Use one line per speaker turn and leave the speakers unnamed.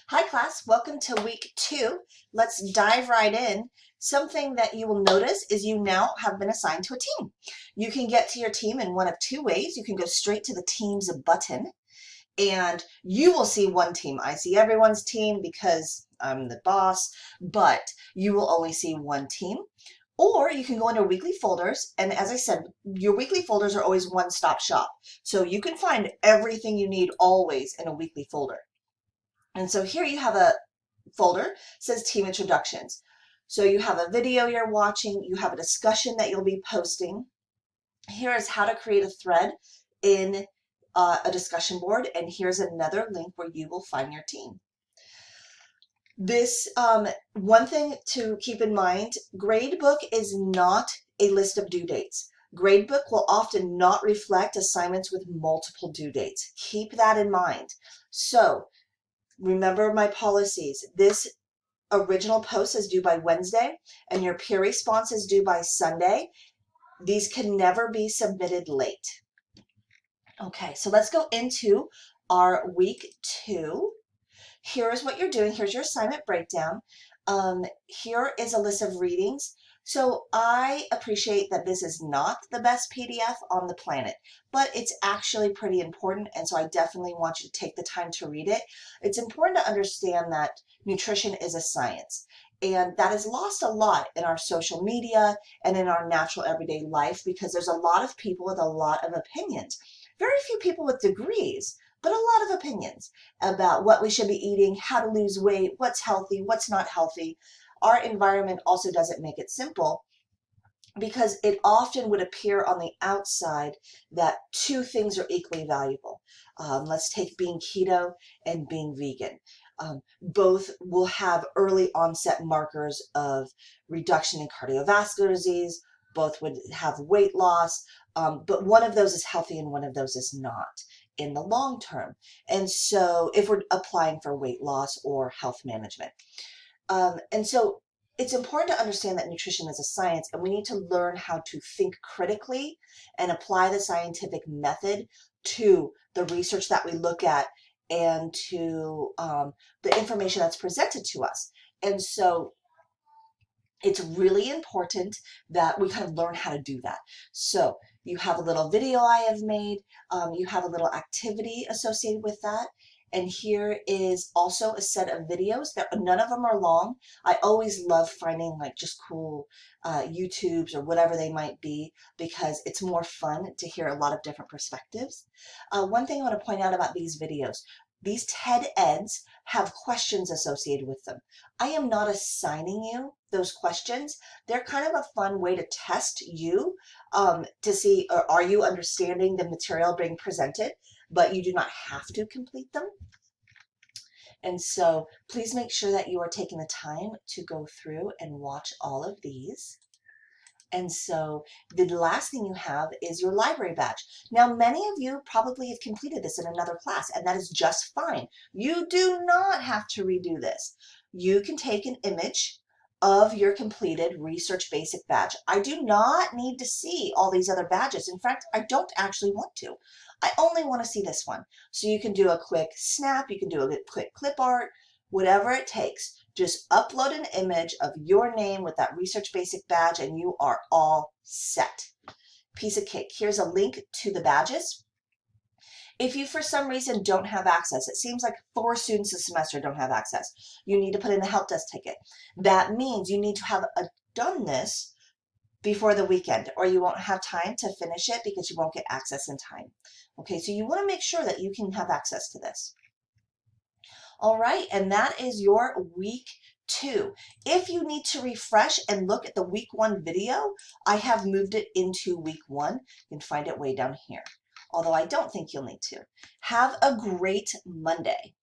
Hi class, welcome to week 2. Let's dive right in. Something that you will notice is you now have been assigned to a team. You can get to your team in one of two ways. You can go straight to the teams button and you will see one team. I see everyone's team because I'm the boss, but you will only see one team. Or you can go into weekly folders, and as I said, your weekly folders are always one-stop shop. So you can find everything you need always in a weekly folder. And so here you have a folder, says team introductions. So you have a video you're watching, you have a discussion that you'll be posting. Here is how to create a thread in a discussion board, and here's another link where you will find your team. This one thing to keep in mind, gradebook is not a list of due dates. Gradebook will often not reflect assignments with multiple due dates. Keep that in mind. So remember my policies. This original post is due by Wednesday and your peer response is due by Sunday. These can never be submitted late. Okay, so let's go into our week 2. Here's what you're doing. Here's your assignment breakdown. Here is a list of readings. So I appreciate that this is not the best PDF on the planet, but it's actually pretty important, and so I definitely want you to take the time to read it. It's important to understand that nutrition is a science, and that is lost a lot in our social media and in our natural everyday life because there's a lot of people with a lot of opinions. Very few people with degrees, but a lot of opinions about what we should be eating, how to lose weight, what's healthy, what's not healthy. Our environment also doesn't make it simple because it often would appear on the outside that two things are equally valuable. Let's take being keto and being vegan. Both will have early onset markers of reduction in cardiovascular disease. Both would have weight loss, but one of those is healthy and one of those is not in the long term. And so if we're applying for weight loss or health management. And so it's important to understand that nutrition is a science, and we need to learn how to think critically and apply the scientific method to the research that we look at and to the information that's presented to us. And so it's really important that we kind of learn how to do that. So you have a little video I have made, you have a little activity associated with that. And here is also a set of videos that none of them are long. I always love finding like just cool YouTubes or whatever they might be because it's more fun to hear a lot of different perspectives. One thing I want to point out about these videos, these TED Eds have questions associated with them. I am not assigning you those questions. They're kind of a fun way to test you to see, are you understanding the material being presented, but you do not have to complete them. And so please make sure that you are taking the time to go through and watch all of these. And so the last thing you have is your library badge. Now, many of you probably have completed this in another class, and that is just fine. You do not have to redo this. You can take an image of your completed Research Basic badge. I do not need to see all these other badges. In fact, I don't actually want to. I only want to see this one. So you can do a quick snap, you can do a quick clip art, whatever it takes. Just upload an image of your name with that Research Basic badge and you are all set. Piece of cake. Here's a link to the badges. If you for some reason don't have access, it seems like 4 students a semester don't have access, you need to put in a help desk ticket. That means you need to have done this before the weekend or you won't have time to finish it because you won't get access in time. Okay, so you want to make sure that you can have access to this. All right, and that is your week 2. If you need to refresh and look at the week 1 video, I have moved it into week 1. You can find it way down here, although I don't think you'll need to. Have a great Monday.